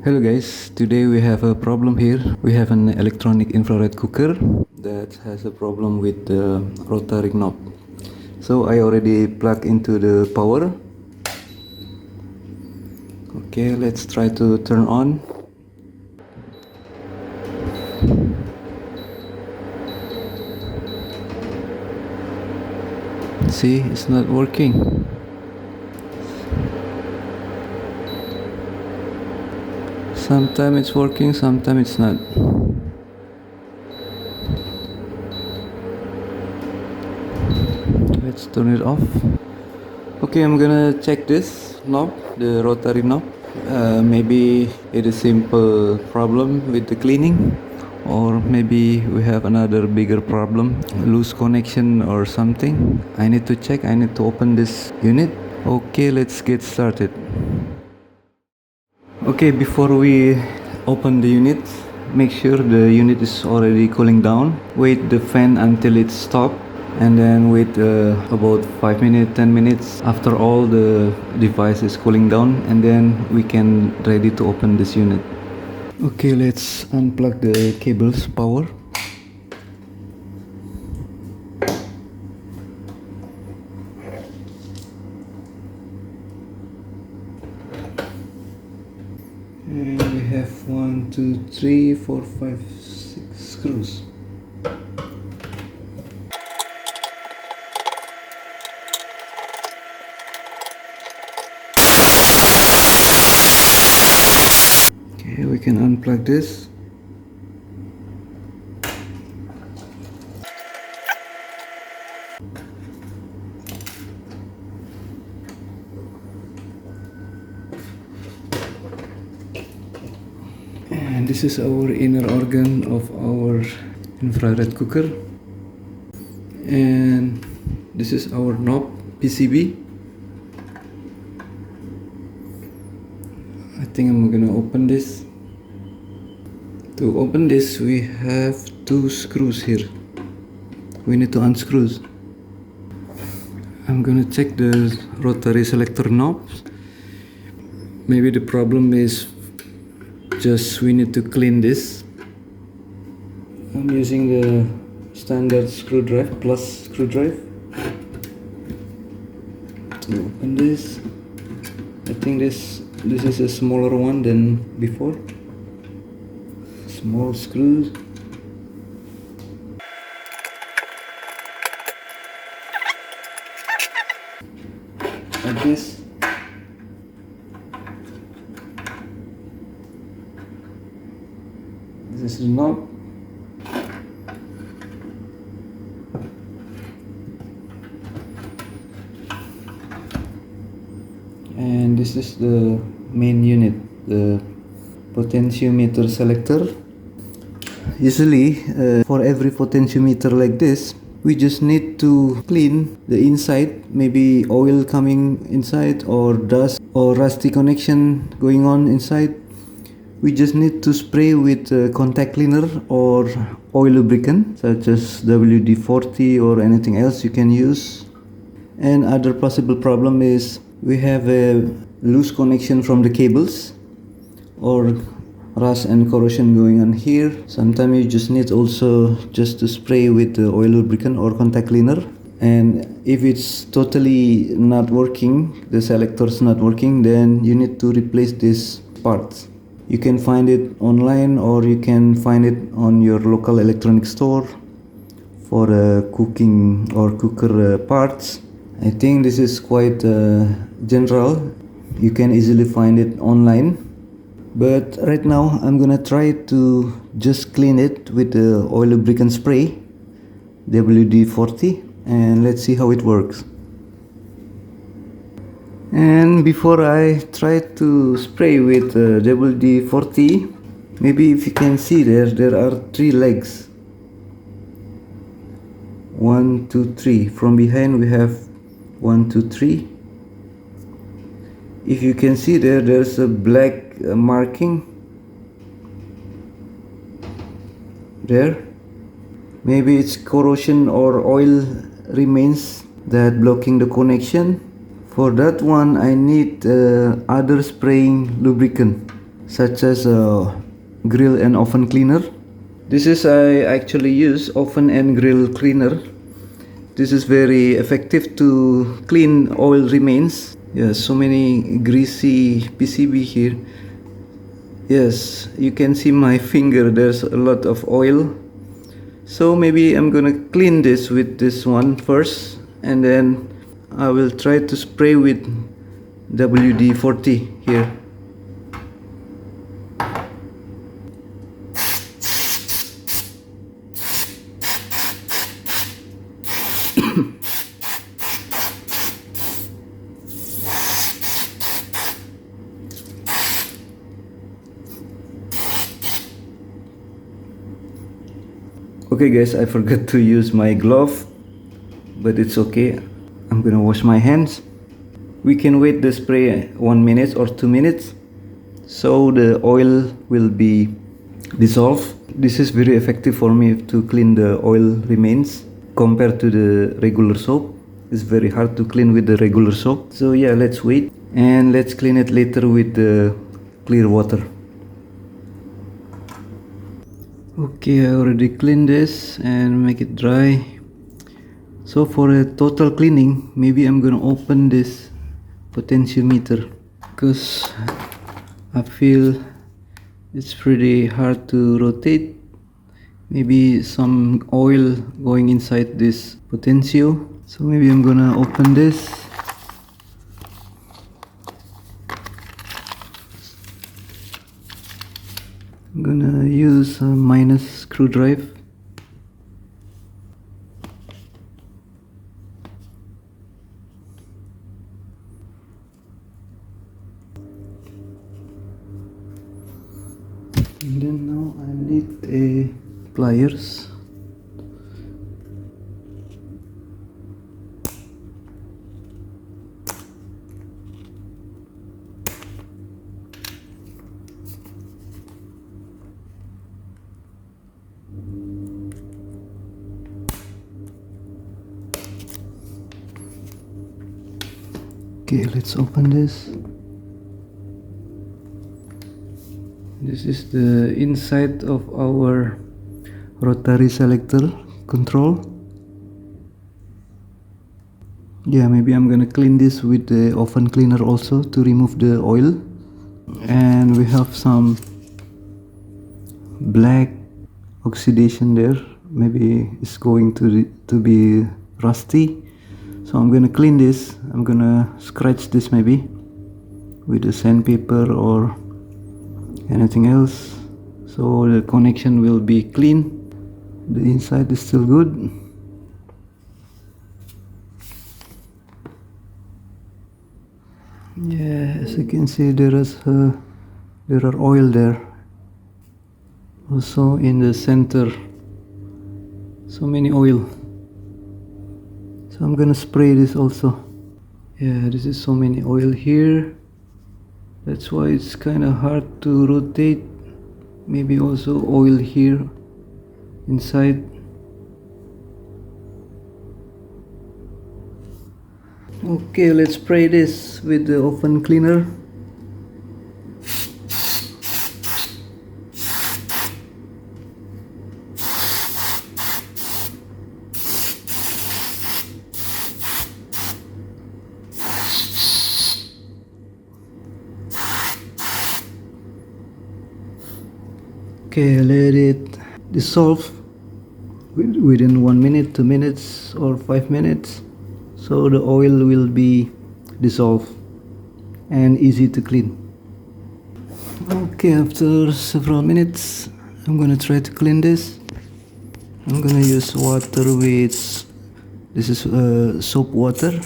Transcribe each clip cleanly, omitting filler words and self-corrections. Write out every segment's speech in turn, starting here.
Hello guys, today we have a problem here. We have an electronic infrared cooker that has a problem with the rotary knob. So I already plugged into the power. Okay, let's try to turn on. See, it's not working. Sometimes it's working, sometimes it's not. Let's turn it off. Okay, I'm gonna check this knob, the rotary knob. Maybe it is simple problem with the cleaning, or maybe we have another bigger problem, loose connection or something. I need to check. I need to open this unit. Okay, let's get started. Okay, before we open the unit, make sure the unit is already cooling down. Wait the fan until it stops, and then wait about 5 minutes, 10 minutes after all the device is cooling down, and then we can ready to open this unit. Okay, let's unplug the cables power. And we have 1, 2, 3, 4, 5, 6 screws. Okay, we can unplug this. And this is our inner organ of our infrared cooker, and this is our knob PCB. I think I'm gonna open this. To open this, we have 2 screws here. We need to unscrew. I'm gonna check the rotary selector knobs. Maybe the problem is just we need to clean this. I'm using the standard screwdriver plus screwdriver to open this. I think this is a smaller one than before. Small screws. Like this. This is the knob. And this is the main unit, the potentiometer selector. Usually for every potentiometer like this, we just need to clean the inside, maybe oil coming inside or dust or rusty connection going on inside. We just need to spray with contact cleaner or oil lubricant such as WD-40 or anything else you can use. And other possible problem is we have a loose connection from the cables or rust and corrosion going on here. Sometimes you just need also just to spray with the oil lubricant or contact cleaner. And if it's totally not working, the selector's not working, then you need to replace this part. You can find it online or you can find it on your local electronic store for cooking or cooker parts. I think this is quite general. You can easily find it online. But right now I'm gonna try to just clean it with the oil lubricant spray, WD-40, and let's see how it works. And before I try to spray with WD-40, maybe if you can see there are 3 legs. 1, 2, 3. From behind we have 1, 2, 3. If you can see there's a black marking there. Maybe it's corrosion or oil remains that blocking the connection. For that one I need other spraying lubricant such as grill and oven cleaner. This is I actually use oven and grill cleaner. This is very effective to clean oil remains. Yes, so many greasy PCB here. Yes, you can see my finger, there's a lot of oil. So maybe I'm gonna clean this with this one first, and then I will try to spray with WD-40 here. Okay guys, I forgot to use my glove, but it's okay. I'm gonna wash my hands. We can wait the spray 1 minute or 2 minutes so the oil will be dissolved. This is very effective for me to clean the oil remains compared to the regular soap. It's very hard to clean with the regular soap. So yeah, let's wait and let's clean it later with the clear water. Okay, I already cleaned this and make it dry. So for a total cleaning, maybe I'm gonna open this potentiometer because I feel it's pretty hard to rotate. Maybe some oil going inside this potentio. So maybe I'm gonna open this. I'm gonna use a minus screwdriver. And then now I need a pliers. Okay, let's open this. This is the inside of our rotary selector control. Yeah, maybe I'm gonna clean this with the oven cleaner also to remove the oil. And we have some black oxidation there. Maybe it's going to be rusty. So I'm gonna clean this. I'm gonna scratch this maybe with a sandpaper or anything else, so the connection will be clean. The inside is still good. Yeah, as you can see, there are oil there. Also in the center, so many oil. So I'm gonna spray this also. Yeah, this is so many oil here. That's why it's kind of hard to rotate. Maybe also oil here inside. Okay, let's spray this with the oven cleaner. Okay, let it dissolve within 1 minute, 2 minutes or 5 minutes, so the oil will be dissolved and easy to clean. Okay, after several minutes I'm gonna try to clean this. I'm gonna use water with, this is soap water.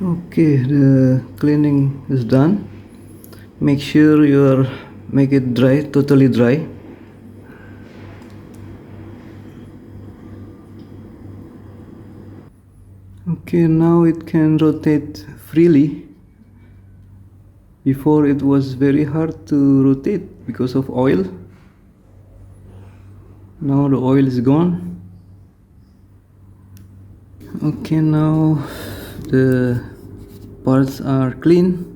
Okay, the cleaning is done. Make sure make it dry, totally dry. Okay, now it can rotate freely. Before it was very hard to rotate because of oil. Now the oil is gone. Okay, now the parts are clean.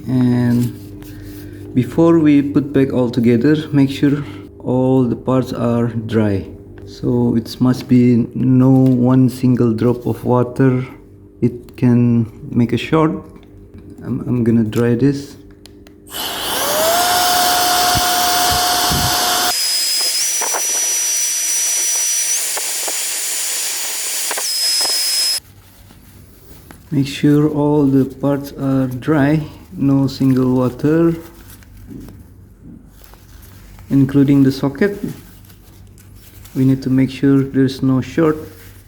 And before we put back all together, make sure all the parts are dry. So it must be no one single drop of water. It can make a short. I'm gonna dry this. Make sure all the parts are dry, no single water, including the socket. We need to make sure there's no short,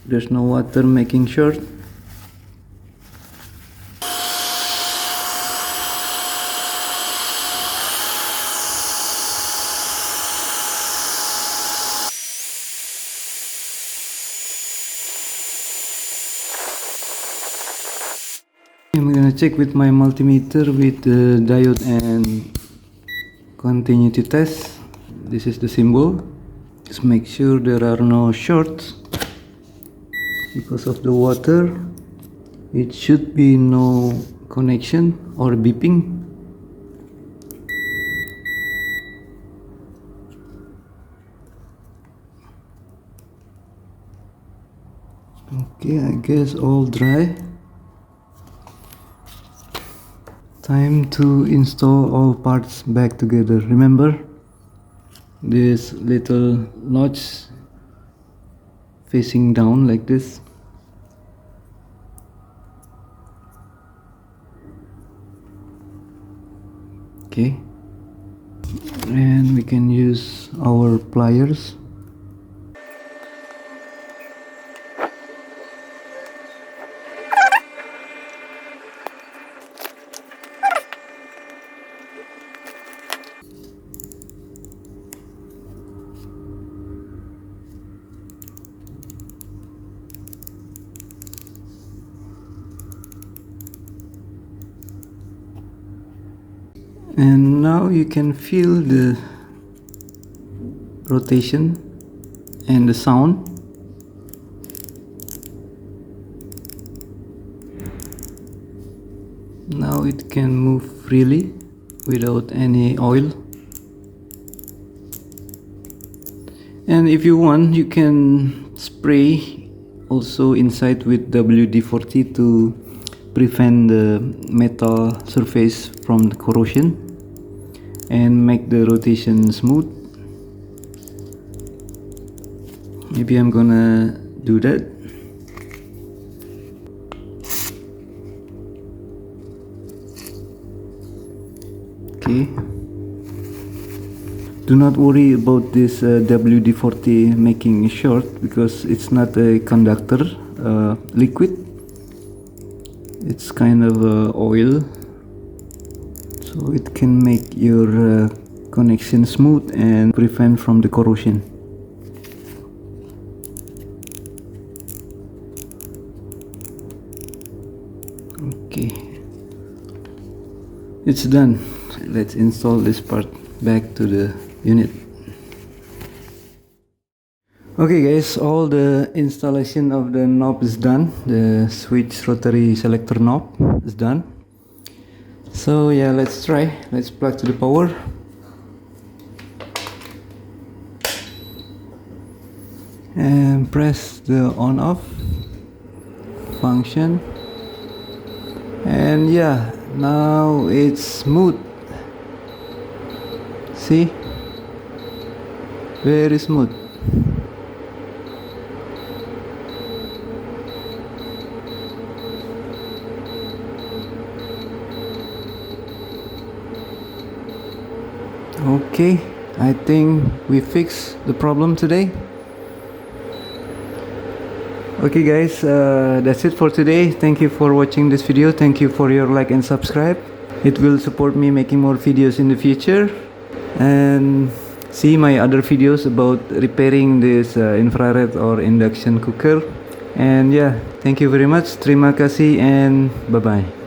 there's no water making short. I'm gonna check with my multimeter with the diode and continuity test. This is the symbol. Just make sure there are no shorts because of the water. It should be no connection or beeping. Okay, I guess all dry. Time to install all parts back together. Remember this little notch facing down like this. Okay, and we can use our pliers. And now you can feel the rotation and the sound. Now it can move freely without any oil. And if you want, you can spray also inside with WD-40 to prevent the metal surface from the corrosion and make the rotation smooth. Maybe I'm gonna do that. Okay. Do not worry about this WD-40 making short because it's not a conductor liquid. It's kind of oil, so it can make your connection smooth and prevent from the corrosion. Okay, it's done. Let's install this part back to the unit. Okay guys, all the installation of the knob is done. The switch rotary selector knob is done. So yeah, let's try. Let's plug to the power. And press the on off function. And yeah, now it's smooth. See? Very smooth. Okay, I think we fixed the problem today. Okay guys, that's it for today. Thank you for watching this video. Thank you for your like and subscribe. It will support me making more videos in the future. And see my other videos about repairing this infrared or induction cooker. And yeah, thank you very much. Terima kasih and bye bye.